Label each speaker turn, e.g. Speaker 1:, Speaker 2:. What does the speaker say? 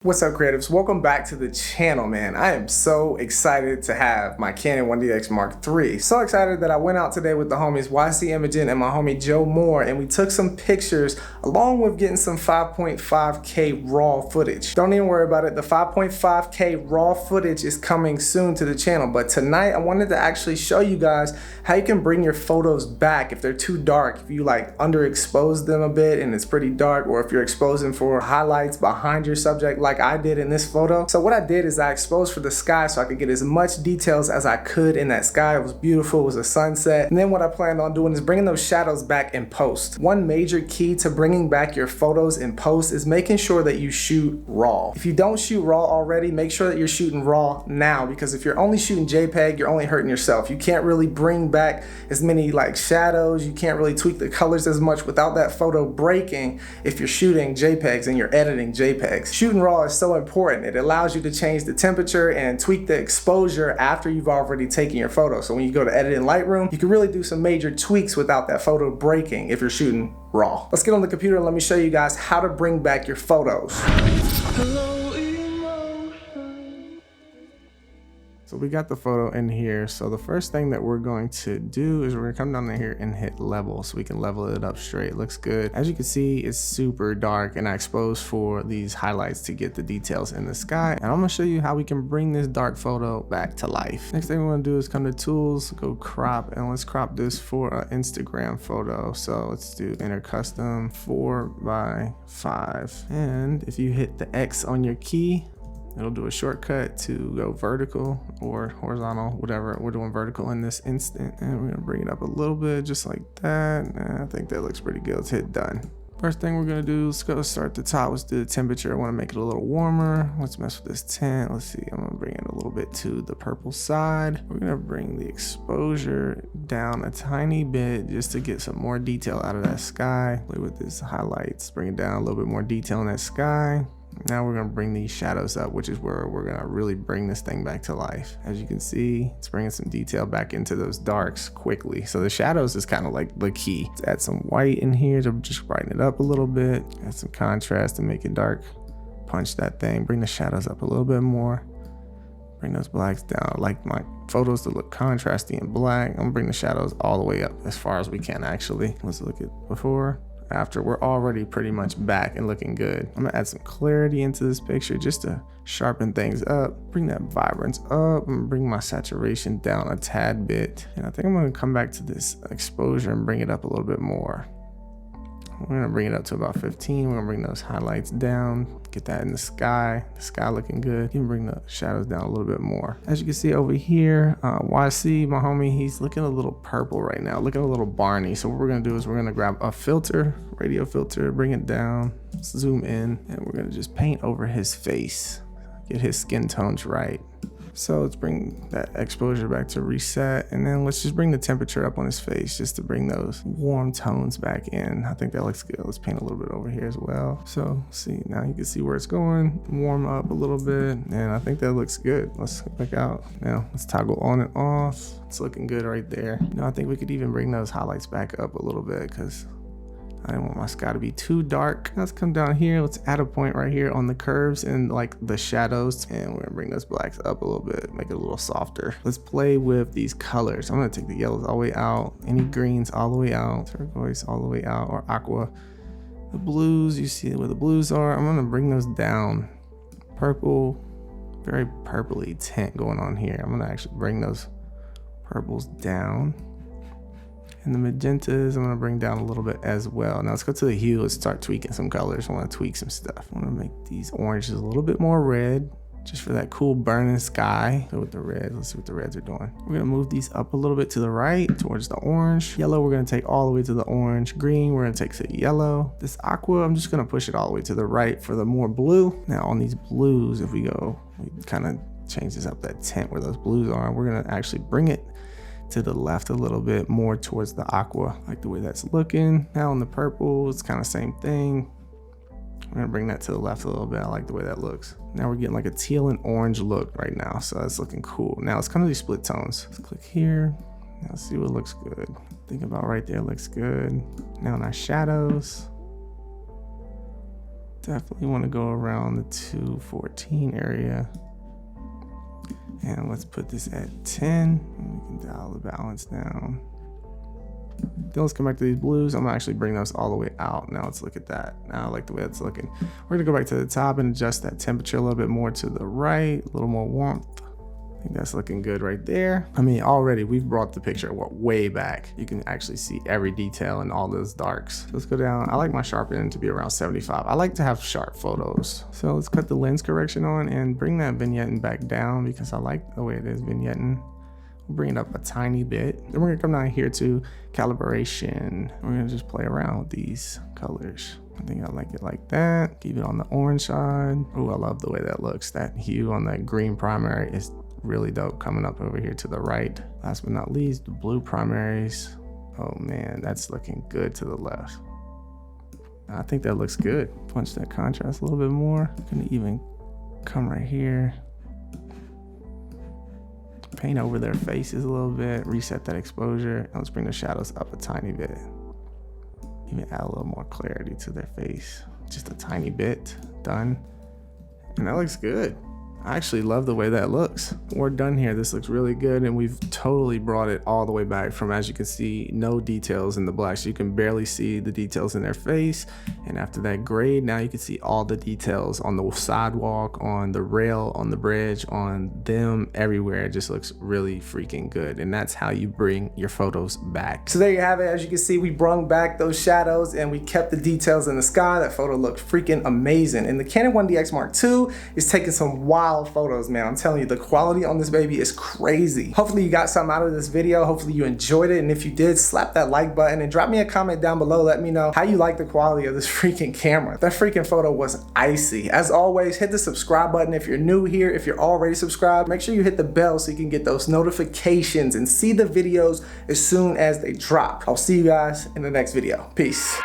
Speaker 1: What's up, creatives? Welcome back to the channel, man. I am so excited to have my Canon 1DX Mark III. So excited that I went out today with the homies YC Imaging and my homie Joe Moore, and we took some pictures along with getting some 5.5K raw footage. Don't even worry about it. The 5.5K raw footage is coming soon to the channel, but tonight I wanted to actually show you guys how you can bring your photos back if they're too dark, if you like underexpose them a bit and it's pretty dark, or if you're exposing for highlights behind your subject like I did in this photo. So what I did is I exposed for the sky so I could get as much details as I could in that sky. It was beautiful, it was a sunset. And then what I planned on doing is bringing those shadows back in post. One major key to bringing back your photos in post is making sure that you shoot raw. If you don't shoot raw already, make sure that you're shooting raw now, because if you're only shooting JPEG, you're only hurting yourself. You can't really bring back as many like shadows, you can't really tweak the colors as much without that photo breaking if you're shooting JPEGs and you're editing JPEGs. Shooting raw is so important. It allows you to change the temperature and tweak the exposure after you've already taken your photo. So when you go to edit in Lightroom, you can really do some major tweaks without that photo breaking if you're shooting raw. Let's get on the computer and let me show you guys how to bring back your photos. So we got the photo in here. So the first thing that we're going to do is we're gonna come down here and hit level so we can level it up straight. It looks good. As you can see, it's super dark and I exposed for these highlights to get the details in the sky. And I'm gonna show you how we can bring this dark photo back to life. Next thing we wanna do is come to tools, go crop, and let's crop this for an Instagram photo. So let's do enter custom 4:5. And if you hit the X on your key, it'll do a shortcut to go vertical or horizontal, whatever. We're doing vertical in this instant, and we're gonna bring it up a little bit just like that. And I think that looks pretty good. Let's hit done. First thing we're gonna do, let's go start at the top. Let's do the temperature. I wanna make it a little warmer. Let's mess with this tint. Let's see, I'm gonna bring it a little bit to the purple side. We're gonna bring the exposure down a tiny bit just to get some more detail out of that sky. Play with these highlights, bring it down a little bit more detail in that sky. Now we're gonna bring these shadows up, which is where we're gonna really bring this thing back to life. As you can see, it's bringing some detail back into those darks quickly. So the shadows is kind of like the key. Let's add some white in here to just brighten it up a little bit. Add some contrast to make it dark. Punch that thing, bring the shadows up a little bit more. Bring those blacks down. I like my photos to look contrasty and black. I'm gonna bring the shadows all the way up as far as we can actually. Let's look at before. After, we're already pretty much back and looking good. I'm gonna add some clarity into this picture just to sharpen things up, bring that vibrance up, and bring my saturation down a tad bit. And I think I'm gonna come back to this exposure and bring it up a little bit more. We're gonna bring it up to about 15. We're gonna bring those highlights down, get that in the sky looking good. You can bring the shadows down a little bit more. As you can see over here, YC, my homie, he's looking a little purple right now, looking a little Barney. So what we're gonna do is we're gonna grab a filter, radio filter, bring it down, zoom in, and we're gonna just paint over his face, get his skin tones right. So let's bring that exposure back to reset, and then let's just bring the temperature up on his face just to bring those warm tones back in. I think that looks good. Let's paint a little bit over here as well. So see, now you can see where it's going, warm up a little bit, and I think that looks good. Let's click out. Now let's toggle on and off. It's looking good right there. Now I think we could even bring those highlights back up a little bit because I didn't want my sky to be too dark. Let's come down here. Let's add a point right here on the curves and like the shadows. And we're gonna bring those blacks up a little bit, make it a little softer. Let's play with these colors. I'm gonna take the yellows all the way out, any greens all the way out, turquoise all the way out, or aqua. The blues, you see where the blues are. I'm gonna bring those down. Purple, very purpley tint going on here. I'm gonna actually bring those purples down. And the magentas, I'm gonna bring down a little bit as well. Now let's go to the hue. Let's start tweaking some colors. I wanna tweak some stuff. I wanna make these oranges a little bit more red, just for that cool burning sky. So with the red, let's see what the reds are doing. We're gonna move these up a little bit to the right, towards the orange. Yellow, we're gonna take all the way to the orange. Green, we're gonna take to yellow. This aqua, I'm just gonna push it all the way to the right for the more blue. Now on these blues, if we go, we kind of change this up, that tint where those blues are. We're gonna actually bring it to the left a little bit more towards the aqua. I like the way that's looking. Now on the purple, it's kind of same thing. We're gonna bring that to the left a little bit. I like the way that looks. Now we're getting like a teal and orange look right now, so that's looking cool. Now it's kind of these split tones. Let's click here. Now let's see what looks good. Think about right there looks good. Now in our shadows, Definitely want to go around the 214 area. And let's put this at 10. We can dial the balance down. Then let's come back to these blues. I'm gonna actually bring those all the way out. Now let's look at that. Now I like the way it's looking. We're gonna go back to the top and adjust that temperature a little bit more to the right, a little more warmth. I think that's looking good right there. I mean, already we've brought the picture way back. You can actually see every detail in all those darks. So let's go down. I like my sharpening to be around 75. I like to have sharp photos. So let's cut the lens correction on and bring that vignetting back down because I like the way it is vignetting. We'll bring it up a tiny bit. Then we're gonna come down here to calibration. We're gonna just play around with these colors. I think I like it like that. Keep it on the orange side. Oh, I love the way that looks. That hue on that green primary is really dope coming up over here to the right. Last but not least, the blue primaries. Oh man, that's looking good to the left. I think that looks good. Punch that contrast a little bit more. Gonna even come right here. Paint over their faces a little bit, reset that exposure. And let's bring the shadows up a tiny bit. Even add a little more clarity to their face. Just a tiny bit, done. And that looks good. I actually love the way that looks. We're done here. This looks really good, and we've totally brought it all the way back from, as you can see, no details in the black. So you can barely see the details in their face. And after that grade, now you can see all the details on the sidewalk, on the rail, on the bridge, on them, everywhere. It just looks really freaking good. And that's how you bring your photos back. So there you have it. As you can see, we brung back those shadows and we kept the details in the sky. That photo looked freaking amazing. And the Canon 1DX Mark II is taking some wild photos, man. I'm telling you, the quality on this baby is crazy. Hopefully you got something out of this video. Hopefully you enjoyed it, and if you did, slap that like button and drop me a comment down below. Let me know how you like the quality of this freaking camera. That freaking photo was icy. As always, hit the subscribe button if you're new here. If you're already subscribed, make sure you hit the bell so you can get those notifications and see the videos as soon as they drop. I'll see you guys in the next video. Peace.